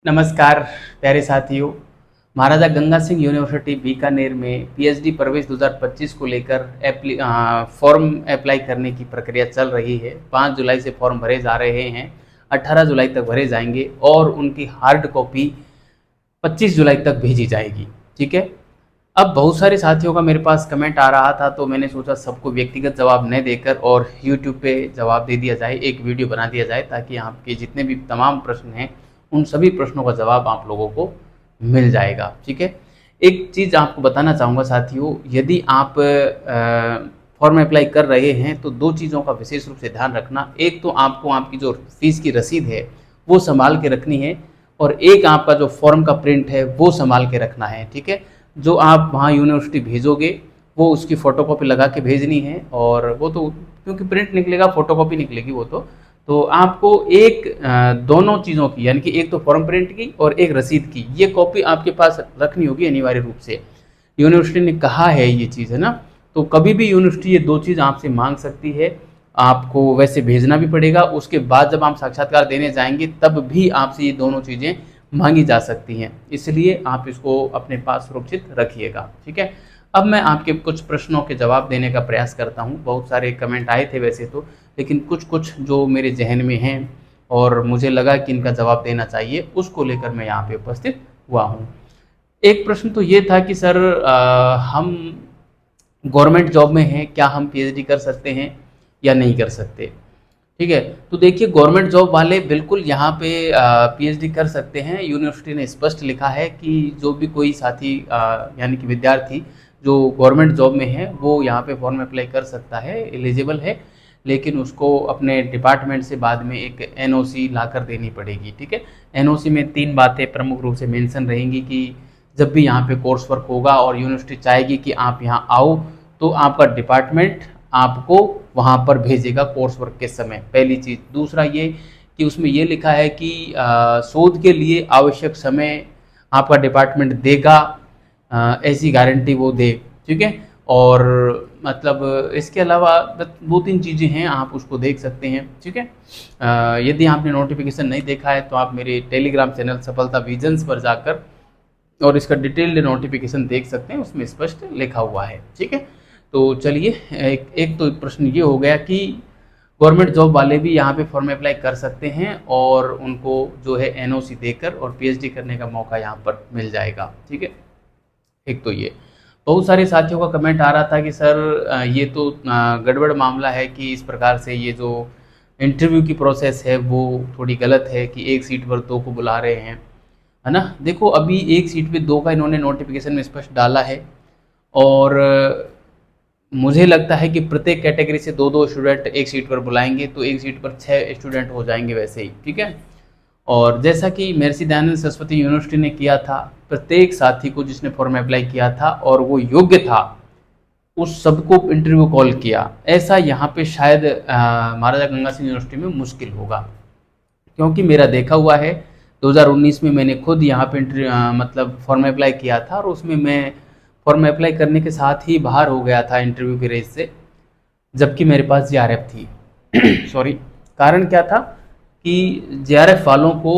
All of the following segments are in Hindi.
नमस्कार प्यारे साथियों। महाराजा गंगा सिंह यूनिवर्सिटी बीकानेर में पीएचडी प्रवेश 2025 को लेकर फॉर्म अप्लाई करने की प्रक्रिया चल रही है। 5 जुलाई से फॉर्म भरे जा रहे हैं, 18 जुलाई तक भरे जाएंगे और उनकी हार्ड कॉपी 25 जुलाई तक भेजी जाएगी। ठीक है। अब बहुत सारे साथियों का मेरे पास कमेंट आ रहा था, तो मैंने सोचा सबको व्यक्तिगत जवाब न देकर और यूट्यूब पे जवाब दे दिया जाए, एक वीडियो बना दिया जाए ताकि आपके जितने भी तमाम प्रश्न हैं उन सभी प्रश्नों का जवाब आप लोगों को मिल जाएगा। ठीक है। एक चीज़ आपको बताना चाहूँगा साथियों, यदि आप फॉर्म अप्लाई कर रहे हैं तो दो चीज़ों का विशेष रूप से ध्यान रखना। एक तो आपको आपकी जो फीस की रसीद है वो संभाल के रखनी है, और एक आपका जो फॉर्म का प्रिंट है वो संभाल के रखना है। ठीक है। जो आप वहाँ यूनिवर्सिटी भेजोगे वो उसकी फ़ोटोकॉपी लगा के भेजनी है, और वो तो क्योंकि प्रिंट निकलेगा फ़ोटोकॉपी निकलेगी वो तो आपको एक दोनों चीज़ों की, यानी कि एक तो फॉर्म प्रिंट की और एक रसीद की, ये कॉपी आपके पास रखनी होगी अनिवार्य रूप से। यूनिवर्सिटी ने कहा है ये चीज़, है ना। तो कभी भी यूनिवर्सिटी ये दो चीज़ आपसे मांग सकती है। आपको वैसे भेजना भी पड़ेगा, उसके बाद जब आप साक्षात्कार देने जाएंगे तब भी आपसे ये दोनों चीज़ें मांगी जा सकती हैं, इसलिए आप इसको अपने पास सुरक्षित रखिएगा। ठीक है। अब मैं आपके कुछ प्रश्नों के जवाब देने का प्रयास करता हूँ। बहुत सारे कमेंट आए थे वैसे तो, लेकिन कुछ जो मेरे जहन में हैं और मुझे लगा कि इनका जवाब देना चाहिए, उसको लेकर मैं यहाँ पे उपस्थित हुआ हूँ। एक प्रश्न तो ये था कि सर हम गवर्नमेंट जॉब में हैं, क्या हम पीएचडी कर सकते हैं या नहीं कर सकते। ठीक है। तो देखिए, गवर्नमेंट जॉब वाले बिल्कुल यहाँ पे पीएचडी कर सकते हैं। यूनिवर्सिटी ने स्पष्ट लिखा है कि जो भी कोई साथी यानी कि विद्यार्थी जो गवर्नमेंट जॉब में है वो यहाँ पे फॉर्म अप्लाई कर सकता है, एलिजिबल है, लेकिन उसको अपने डिपार्टमेंट से बाद में एक एनओसी लाकर देनी पड़ेगी। ठीक है। एनओसी में 3 बातें प्रमुख रूप से मेंशन रहेंगी कि जब भी यहाँ पे कोर्स वर्क होगा और यूनिवर्सिटी चाहेगी कि आप यहाँ आओ, तो आपका डिपार्टमेंट आपको वहाँ पर भेजेगा कोर्स वर्क के समय, पहली चीज़। दूसरा ये कि उसमें ये लिखा है कि शोध के लिए आवश्यक समय आपका डिपार्टमेंट देगा, ऐसी गारंटी वो दे। ठीक है। और मतलब इसके अलावा 2-3 चीज़ें हैं, आप उसको देख सकते हैं। ठीक है। यदि आपने नोटिफिकेशन नहीं देखा है तो आप मेरे टेलीग्राम चैनल सफलता विजन्स पर जाकर और इसका डिटेल्ड नोटिफिकेशन देख सकते हैं, उसमें स्पष्ट लिखा हुआ है। ठीक है। तो चलिए, एक तो प्रश्न ये हो गया कि गवर्नमेंट जॉब वाले भी यहाँ पे फॉर्म अप्लाई कर सकते हैं और उनको जो है एनओसी देकर और पीएचडी करने का मौका यहाँ पर मिल जाएगा। ठीक है। एक तो ये बहुत सारे साथियों का कमेंट आ रहा था कि सर ये तो गड़बड़ मामला है कि इस प्रकार से ये जो इंटरव्यू की प्रोसेस है वो थोड़ी गलत है कि एक सीट पर 2 को बुला रहे हैं, है ना। देखो, अभी एक सीट पे 2 का इन्होंने नोटिफिकेशन में स्पष्ट डाला है, और मुझे लगता है कि प्रत्येक कैटेगरी से 2-2 स्टूडेंट एक सीट पर बुलाएंगे तो एक सीट पर 6 स्टूडेंट हो जाएंगे वैसे ही। ठीक है। और जैसा कि महर्षि दयानंद सरस्वती यूनिवर्सिटी ने किया था, प्रत्येक साथी को जिसने फॉर्म अप्लाई किया था और वो योग्य था, उस सबको इंटरव्यू कॉल किया। ऐसा यहाँ पे शायद महाराजा गंगा सिंह यूनिवर्सिटी में मुश्किल होगा, क्योंकि मेरा देखा हुआ है 2019 में मैंने खुद यहाँ पे मतलब फॉर्म अप्लाई किया था, और उसमें मैं फॉर्म अप्लाई करने के साथ ही बाहर हो गया था इंटरव्यू के रेस से, जबकि मेरे पास जीआरएफ थी। सॉरी, कारण क्या था कि जीआरएफ वालों को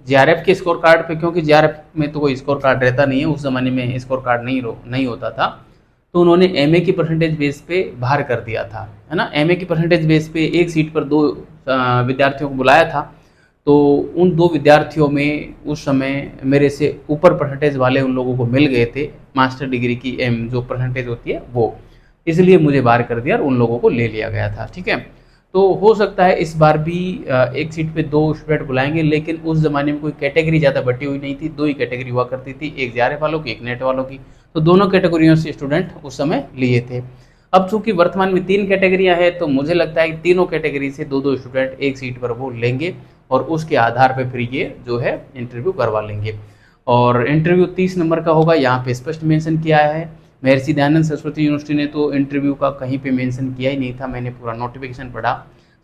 जीआरएफ के स्कोर कार्ड पे, क्योंकि जीआरएफ में तो कोई स्कोर कार्ड रहता नहीं है, उस ज़माने में स्कोर कार्ड नहीं होता था, तो उन्होंने एमए की परसेंटेज बेस पे बाहर कर दिया था, है ना। एमए की परसेंटेज बेस पे एक सीट पर 2 विद्यार्थियों को बुलाया था, तो उन 2 विद्यार्थियों में उस समय मेरे से ऊपर परसेंटेज वाले उन लोगों को मिल गए थे, मास्टर डिग्री की जो परसेंटेज होती है वो, इसलिए मुझे बाहर कर दिया और उन लोगों को ले लिया गया था। ठीक है। तो हो सकता है इस बार भी एक सीट पे 2 स्टूडेंट बुलाएंगे, लेकिन उस ज़माने में कोई कैटेगरी ज़्यादा बटी हुई नहीं थी, 2 ही कैटेगरी हुआ करती थी, एक जीआरएफ वालों की, एक नेट वालों की, तो दोनों कैटेगरियों से स्टूडेंट उस समय लिए थे। अब चूंकि वर्तमान में 3 कैटेगरियाँ हैं, तो मुझे लगता है कि तीनों कैटेगरी से 2-2 स्टूडेंट एक सीट पर वो लेंगे और उसके आधार पर फिर ये जो है इंटरव्यू करवा लेंगे। और इंटरव्यू 30 नंबर का होगा, यहाँ पे स्पष्ट मेंशन किया है। महर्षि दयानंद सरस्वती यूनिवर्सिटी ने तो इंटरव्यू का कहीं पे मेंशन किया ही नहीं था। मैंने पूरा नोटिफिकेशन पढ़ा,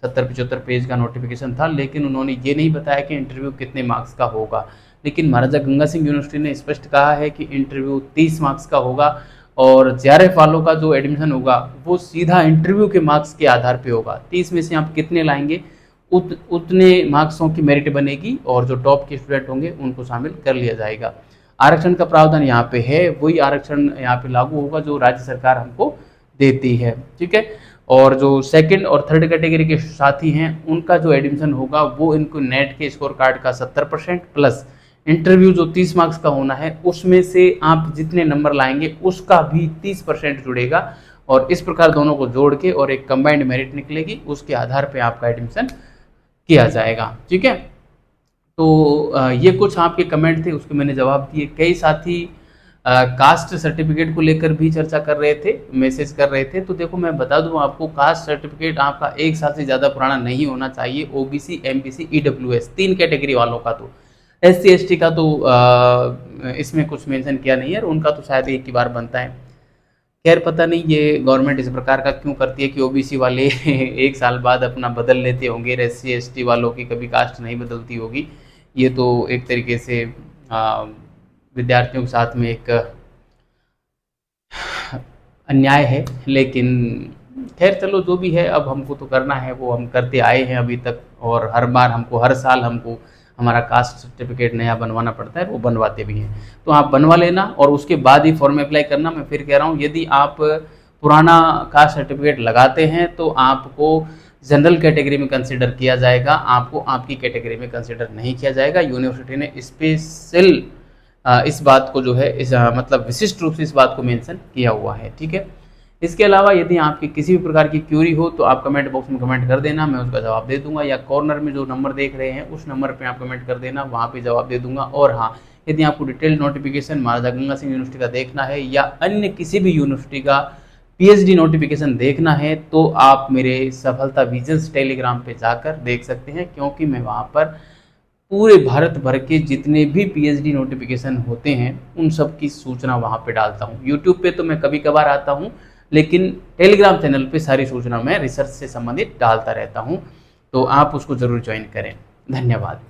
70-75 पेज का नोटिफिकेशन था, लेकिन उन्होंने ये नहीं बताया कि इंटरव्यू कितने मार्क्स का होगा। लेकिन महाराजा गंगा सिंह यूनिवर्सिटी ने स्पष्ट कहा है कि इंटरव्यू 30 मार्क्स का होगा, और जीआरएफ वालों का जो एडमिशन होगा वो सीधा इंटरव्यू के मार्क्स के आधार पे होगा। 30 में से आप कितने लाएंगे उतने मार्क्सों की मेरिट बनेगी और जो टॉप के स्टूडेंट होंगे उनको शामिल कर लिया जाएगा। आरक्षण का प्रावधान यहाँ पे है, वही आरक्षण यहाँ पे लागू होगा जो राज्य सरकार हमको देती है, ठीक है। और जो सेकंड और थर्ड कैटेगरी के साथी हैं उनका जो एडमिशन होगा वो इनको नेट के स्कोर कार्ड का 70% प्लस इंटरव्यू जो 30 मार्क्स का होना है उसमें से आप जितने नंबर लाएंगे उसका भी 30% जुड़ेगा, और इस प्रकार दोनों को जोड़ के और एक कंबाइंड मेरिट निकलेगी, उसके आधार पे आपका एडमिशन किया जाएगा, ठीक है। तो ये कुछ आपके कमेंट थे, उसके मैंने जवाब दिए। कई साथी कास्ट सर्टिफिकेट को लेकर भी चर्चा कर रहे थे, मैसेज कर रहे थे। तो देखो मैं बता दूं आपको, कास्ट सर्टिफिकेट आपका 1 साल से ज़्यादा पुराना नहीं होना चाहिए। ओबीसी, एमबीसी, ईडब्ल्यूएस 3 कैटेगरी वालों का, तो एससी एसटी का तो इसमें कुछ मेंशन किया नहीं है, और उनका तो शायद एक ही बार बनता है। खैर पता नहीं ये गवर्नमेंट इस प्रकार का क्यों करती है कि ओबीसी वाले 1 साल बाद अपना बदल लेते होंगे, एससी एसटी वालों की कभी कास्ट नहीं बदलती होगी। ये तो एक तरीके से विद्यार्थियों के साथ में एक अन्याय है, लेकिन खैर चलो जो भी है, अब हमको तो करना है वो हम करते आए हैं अभी तक, और हर बार हमको हर साल हमको हमारा कास्ट सर्टिफिकेट नया बनवाना पड़ता है, वो बनवाते भी हैं। तो आप बनवा लेना और उसके बाद ही फॉर्म अप्लाई करना। मैं फिर कह रहा हूँ, यदि आप पुराना कास्ट सर्टिफिकेट लगाते हैं तो आपको जनरल कैटेगरी में कंसिडर किया जाएगा, आपको आपकी कैटेगरी में कंसिडर नहीं किया जाएगा। यूनिवर्सिटी ने स्पेशल इस बात को जो है मतलब विशिष्ट रूप से इस बात को मेंशन किया हुआ है, ठीक है। इसके अलावा यदि आपकी किसी भी प्रकार की क्यूरी हो तो आप कमेंट बॉक्स में कमेंट कर देना, मैं उसका जवाब दे दूंगा, या कॉर्नर में जो नंबर देख रहे हैं उस नंबर पे आप कमेंट कर देना, वहाँ पे जवाब दे दूंगा। और हाँ, यदि आपको डिटेल नोटिफिकेशन महाराजा गंगा सिंह यूनिवर्सिटी का देखना है या अन्य किसी भी यूनिवर्सिटी का पीएचडी नोटिफिकेशन देखना है तो आप मेरे सफलता विजन्स टेलीग्राम पे जाकर देख सकते हैं, क्योंकि मैं वहाँ पर पूरे भारत भर के जितने भी पीएचडी नोटिफिकेशन होते हैं उन सब की सूचना वहाँ पे डालता हूँ। यूट्यूब पे तो मैं कभी कभार आता हूँ, लेकिन टेलीग्राम चैनल पे सारी सूचना मैं रिसर्च से संबंधित डालता रहता हूँ, तो आप उसको ज़रूर ज्वाइन करें। धन्यवाद।